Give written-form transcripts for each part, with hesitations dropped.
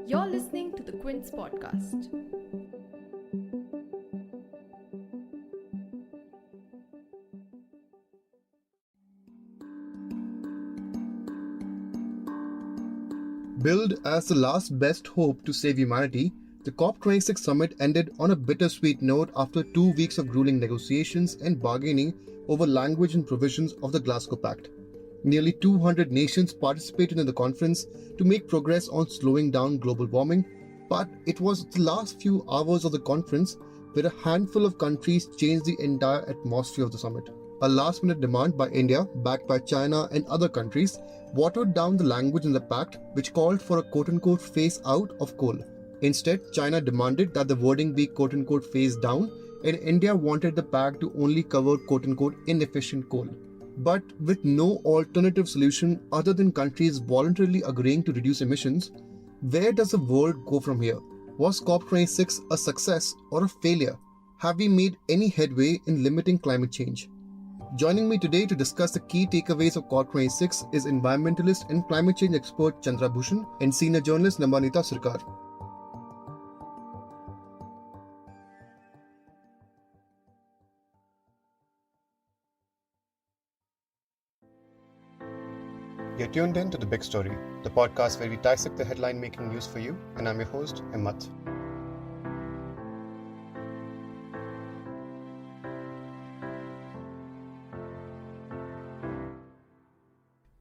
You're listening to the Quint's podcast. Billed as the last best hope to save humanity, the COP26 summit ended on a bittersweet note after 2 weeks of grueling negotiations and bargaining over language and provisions of the Glasgow Pact. Nearly 200 nations participated in the conference to make progress on slowing down global warming, but it was the last few hours of the conference where a handful of countries changed the entire atmosphere of the summit. A last-minute demand by India, backed by China and other countries, watered down the language in the pact, which called for a quote-unquote phase out of coal. Instead, China demanded that the wording be quote-unquote phase down, and India wanted the pact to only cover quote-unquote inefficient coal. But with no alternative solution other than countries voluntarily agreeing to reduce emissions, where does the world go from here? Was COP26 a success or a failure? Have we made any headway in limiting climate change? Joining me today to discuss the key takeaways of COP26 is environmentalist and climate change expert Chandra Bhushan and senior journalist Namanita Sirkar. You're tuned in to The Big Story, the podcast where we dissect the headline-making news for you, and I'm your host, Himmat.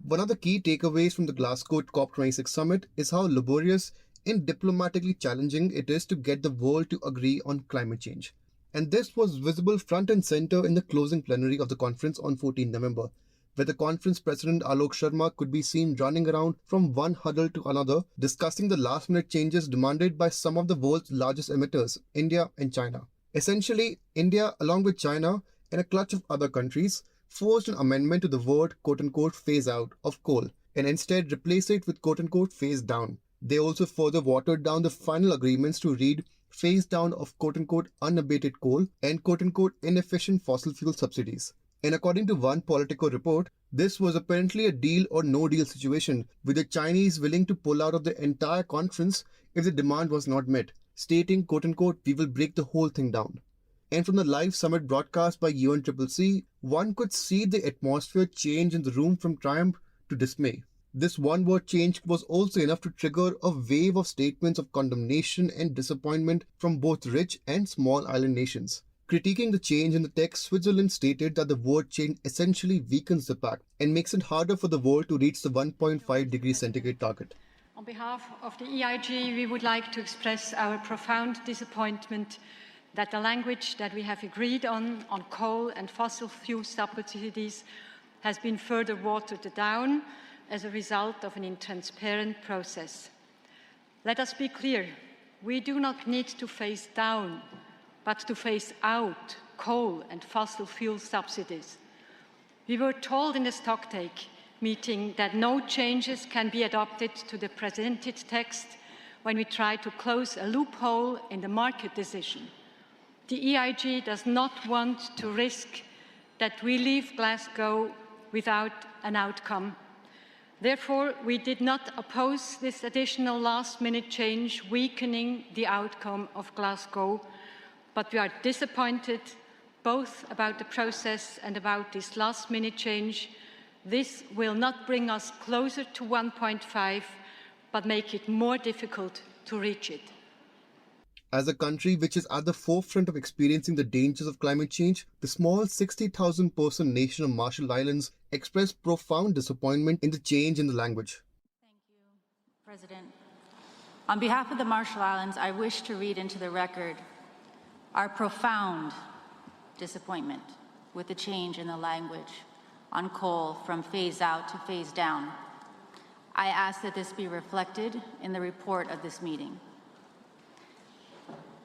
One of the key takeaways from the Glasgow COP26 summit is how laborious and diplomatically challenging it is to get the world to agree on climate change. And this was visible front and center in the closing plenary of the conference on 14 November, where the conference president Alok Sharma could be seen running around from one huddle to another, discussing the last-minute changes demanded by some of the world's largest emitters, India and China. Essentially, India, along with China and a clutch of other countries, forced an amendment to the word quote-unquote phase out of coal and instead replaced it with quote-unquote phase down. They also further watered down the final agreements to read phase down of quote-unquote unabated coal and quote-unquote inefficient fossil fuel subsidies. And according to one Politico report, this was apparently a deal or no deal situation, with the Chinese willing to pull out of the entire conference if the demand was not met, stating quote-unquote we will break the whole thing down. And from the live summit broadcast by UNCCC, one could see the atmosphere change in the room from triumph to dismay. This one-word change was also enough to trigger a wave of statements of condemnation and disappointment from both rich and small island nations. Critiquing the change in the text, Switzerland stated that the word change essentially weakens the pact and makes it harder for the world to reach the 1.5 degrees centigrade target. On behalf of the EIG, we would like to express our profound disappointment that the language that we have agreed on coal and fossil fuel subsidies has been further watered down as a result of an intransparent process. Let us be clear, we do not need to phase down, but to phase out coal and fossil fuel subsidies. We were told in the stocktake meeting that no changes can be adopted to the presented text when we try to close a loophole in the market decision. The EIG does not want to risk that we leave Glasgow without an outcome. Therefore, we did not oppose this additional last-minute change weakening the outcome of Glasgow, but we are disappointed both about the process and about this last-minute change. This will not bring us closer to 1.5, but make it more difficult to reach it. As a country which is at the forefront of experiencing the dangers of climate change, the small 60,000-person nation of Marshall Islands expressed profound disappointment in the change in the language. Thank you, President. On behalf of the Marshall Islands, I wish to read into the record our profound disappointment with the change in the language on coal from phase out to phase down. I ask that this be reflected in the report of this meeting.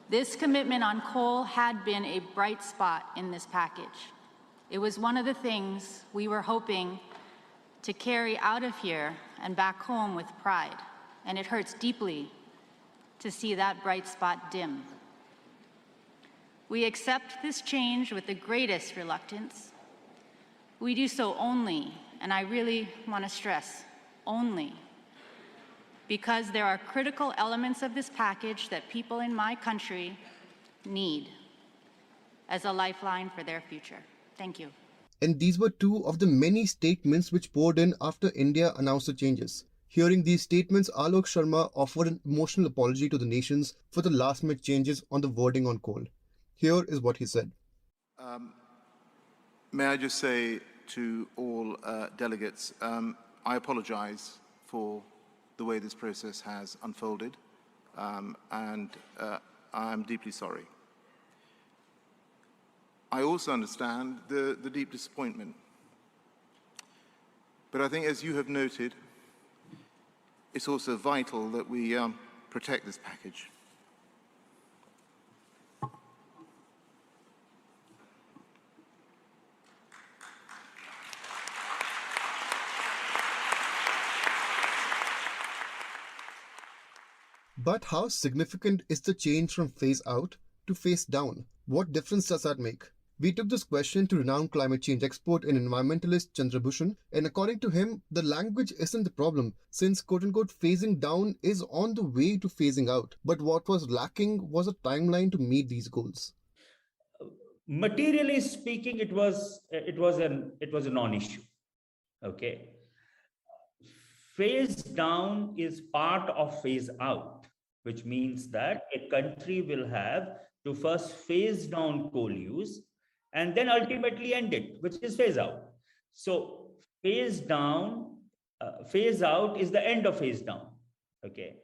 This commitment on coal had been a bright spot in this package. It was one of the things we were hoping to carry out of here and back home with pride, and it hurts deeply to see that bright spot dim. We accept this change with the greatest reluctance. We do so only, and I really want to stress, only because there are critical elements of this package that people in my country need as a lifeline for their future. Thank you. And these were two of the many statements which poured in after India announced the changes. Hearing these statements, Alok Sharma offered an emotional apology to the nations for the last-minute changes on the wording on coal. Here is what he said. May I just say to all delegates, I apologize for the way this process has unfolded, and I'm deeply sorry. I also understand the deep disappointment. But I think, as you have noted, it's also vital that we protect this package. But how significant is the change from phase out to phase down? What difference does that make? We took this question to renowned climate change expert and environmentalist Chandra Bhushan, and according to him, the language isn't the problem, since quote-unquote phasing down is on the way to phasing out. But what was lacking was a timeline to meet these goals. Materially speaking, it was a non-issue. Okay. Phase down is part of phase out, which means that a country will have to first phase down coal use and then ultimately end it, which is phase out. So phase down, phase out is the end of phase down. Okay.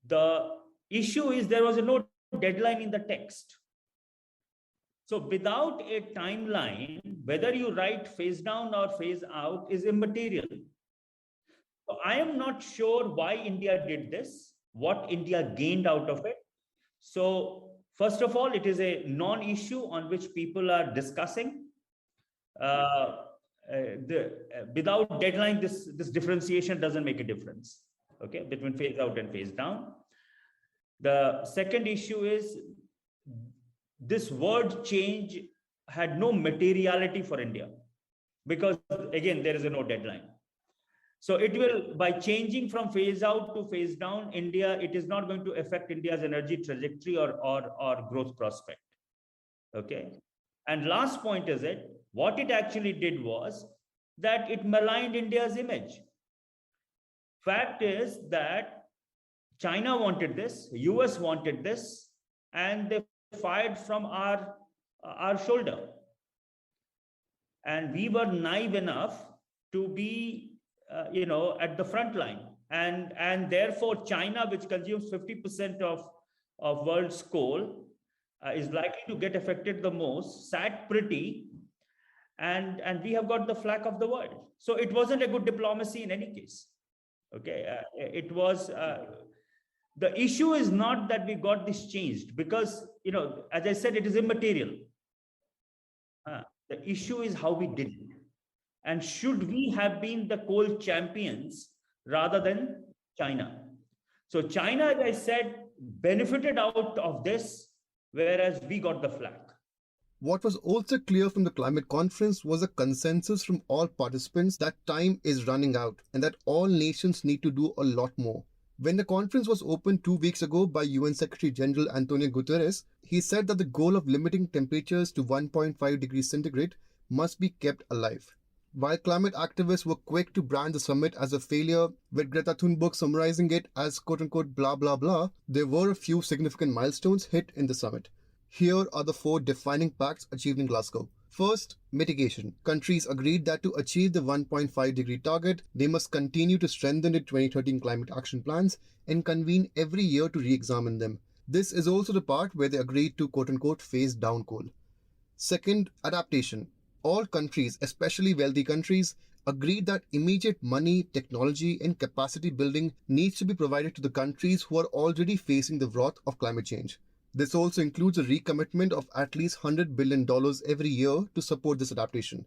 The issue is there was no deadline in the text. So without a timeline, whether you write phase down or phase out is immaterial. So I am not sure why India did this, what India gained out of it. So first of all, it is a non-issue on which people are discussing. Without deadline, this differentiation doesn't make a difference, okay, between phase out and phase down. The second issue is this word change had no materiality for India because, again, there is no deadline. So it will, by changing from phase out to phase down, it is not going to affect India's energy trajectory or growth prospect. Okay. And last point is what it actually did was that it maligned India's image. Fact is that China wanted this, US wanted this, and they fired from our shoulder. And we were naive enough to be at the front line, and therefore China, which consumes 50% of world's coal, is likely to get affected the most, sat pretty, and we have got the flack of the world. So it wasn't a good diplomacy in any case. Okay, it was. The issue is not that we got this changed because, as I said, it is immaterial. The issue is how we did it. And should we have been the coal champions rather than China? So China, as I said, benefited out of this, whereas we got the flack. What was also clear from the climate conference was a consensus from all participants that time is running out and that all nations need to do a lot more. When the conference was opened 2 weeks ago by UN Secretary General Antonio Guterres, he said that the goal of limiting temperatures to 1.5 degrees centigrade must be kept alive. While climate activists were quick to brand the summit as a failure, with Greta Thunberg summarizing it as quote-unquote blah blah blah, there were a few significant milestones hit in the summit. Here are the 4 defining pacts achieved in Glasgow. First, mitigation. Countries agreed that to achieve the 1.5 degree target, they must continue to strengthen the 2013 climate action plans and convene every year to re-examine them. This is also the part where they agreed to quote-unquote phase down coal. Second, adaptation. All countries, especially wealthy countries, agreed that immediate money, technology, and capacity building needs to be provided to the countries who are already facing the wrath of climate change. This also includes a recommitment of at least $100 billion every year to support this adaptation.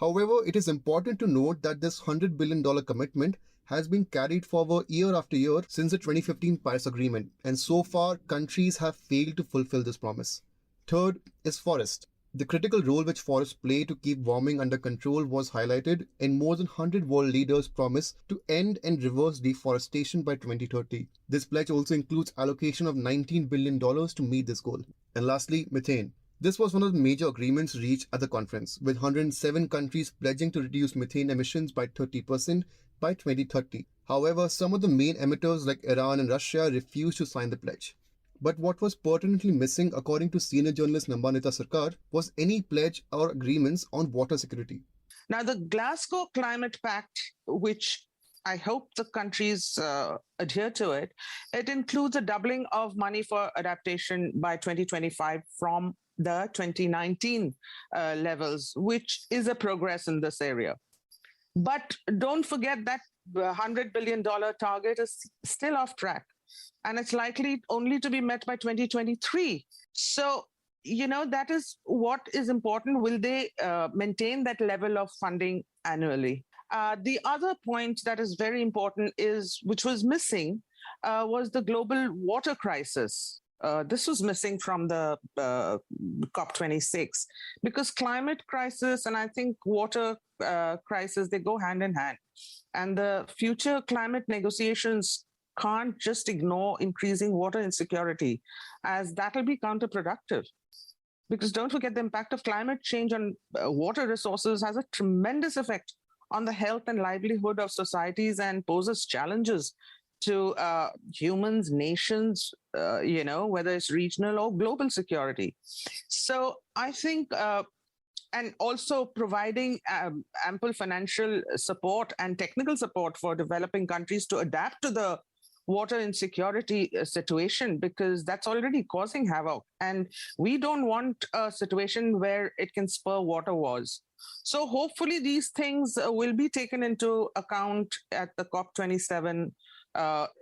However, it is important to note that this $100 billion commitment has been carried forward year after year since the 2015 Paris Agreement, and so far countries have failed to fulfill this promise. Third is forest. The critical role which forests play to keep warming under control was highlighted, and more than 100 world leaders promise to end and reverse deforestation by 2030. This pledge also includes allocation of $19 billion to meet this goal. And lastly, methane. This was one of the major agreements reached at the conference, with 107 countries pledging to reduce methane emissions by 30% by 2030. However, some of the main emitters like Iran and Russia refused to sign the pledge. But what was pertinently missing, according to senior journalist Nambanita Sarkar, was any pledge or agreements on water security. Now, the Glasgow Climate Pact, which I hope the countries adhere to it, it includes a doubling of money for adaptation by 2025 from the 2019 levels, which is a progress in this area. But don't forget that the $100 billion target is still off track, and it's likely only to be met by 2023. So, that is what is important. Will they maintain that level of funding annually? The other point that is very important which was missing, was the global water crisis. This was missing from the COP26, because climate crisis and I think water crisis, they go hand in hand. And the future climate negotiations can't just ignore increasing water insecurity, as that will be counterproductive. Because don't forget, the impact of climate change on water resources has a tremendous effect on the health and livelihood of societies and poses challenges to humans, nations, whether it's regional or global security. So I think, and also providing ample financial support and technical support for developing countries to adapt to the water insecurity situation, because that's already causing havoc. And we don't want a situation where it can spur water wars. So hopefully these things will be taken into account at the COP27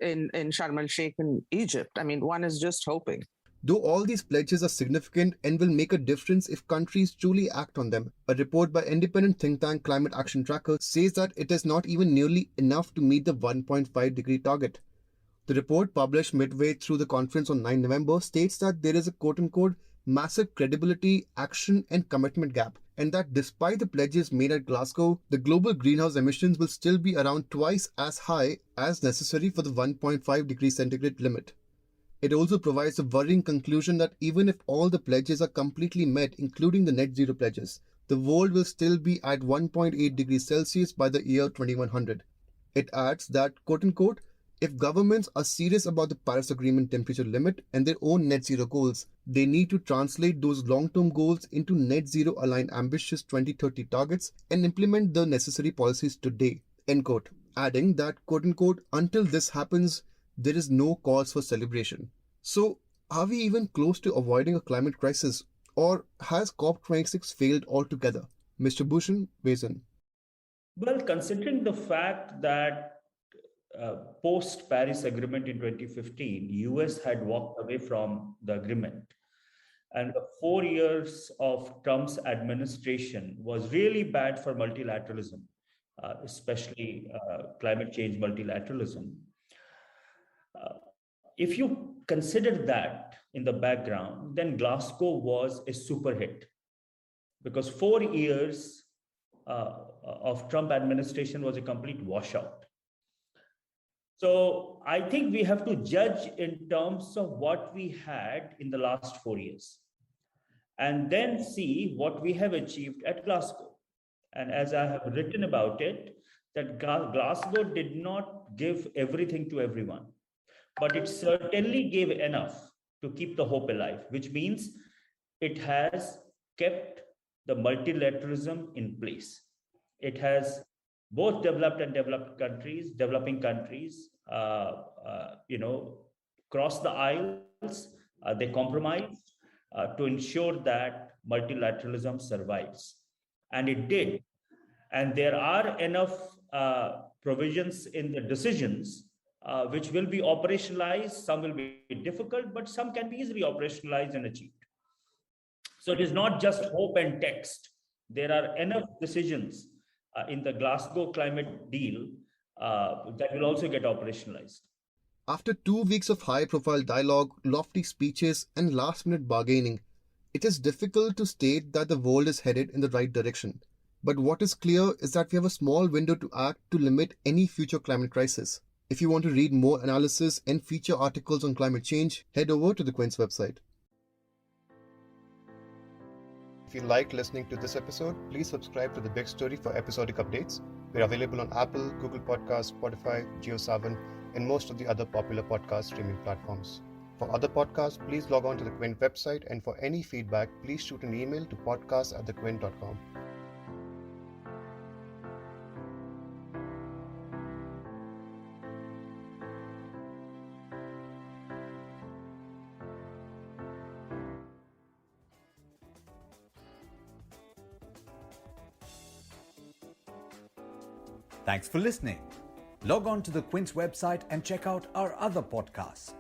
in Sharm el-Sheikh in Egypt. I mean, one is just hoping. Though all these pledges are significant and will make a difference if countries truly act on them, a report by independent think tank Climate Action Tracker says that it is not even nearly enough to meet the 1.5-degree target. The report, published midway through the conference on 9 November, states that there is a quote-unquote massive credibility, action and commitment gap, and that despite the pledges made at Glasgow, the global greenhouse emissions will still be around twice as high as necessary for the 1.5 degrees centigrade limit. It also provides a worrying conclusion that even if all the pledges are completely met, including the net zero pledges, the world will still be at 1.8 degrees Celsius by the year 2100. It adds that, quote-unquote, if governments are serious about the Paris Agreement temperature limit and their own net zero goals, they need to translate those long-term goals into net zero aligned ambitious 2030 targets and implement the necessary policies today, end quote. Adding that, quote-unquote, until this happens, there is no cause for celebration. So, are we even close to avoiding a climate crisis, or has COP26 failed altogether? Mr. Bhushan weighs in. Well, considering the fact that post-Paris Agreement in 2015, US had walked away from the agreement, and the 4 years of Trump's administration was really bad for multilateralism, especially climate change multilateralism. If you consider that in the background, then Glasgow was a super hit, because 4 years of Trump administration was a complete washout. So I think we have to judge in terms of what we had in the last 4 years, and then see what we have achieved at Glasgow. And as I have written about it, that Glasgow did not give everything to everyone, but it certainly gave enough to keep the hope alive, which means it has kept the multilateralism in place. It has both developed and developing countries, crossed the aisles, they compromised to ensure that multilateralism survives. And it did. And there are enough provisions in the decisions which will be operationalized. Some will be difficult, but some can be easily operationalized and achieved. So it is not just hope and text. There are enough decisions in the Glasgow climate deal that will also get operationalized. After 2 weeks of high-profile dialogue, lofty speeches, and last-minute bargaining, It is difficult to state that the world is headed in the right direction. But what is clear is that we have a small window to act to limit any future climate crisis. If you want to read more analysis and feature articles on climate change, head over to the Quint's website. If you liked listening to this episode, please subscribe to The Big Story for episodic updates. We're available on Apple, Google Podcasts, Spotify, JioSaavn, and most of the other popular podcast streaming platforms. For other podcasts, please log on to the Quint website, and for any feedback, please shoot an email to podcast@thequint.com. Thanks for listening. Log on to the Quint's website and check out our other podcasts.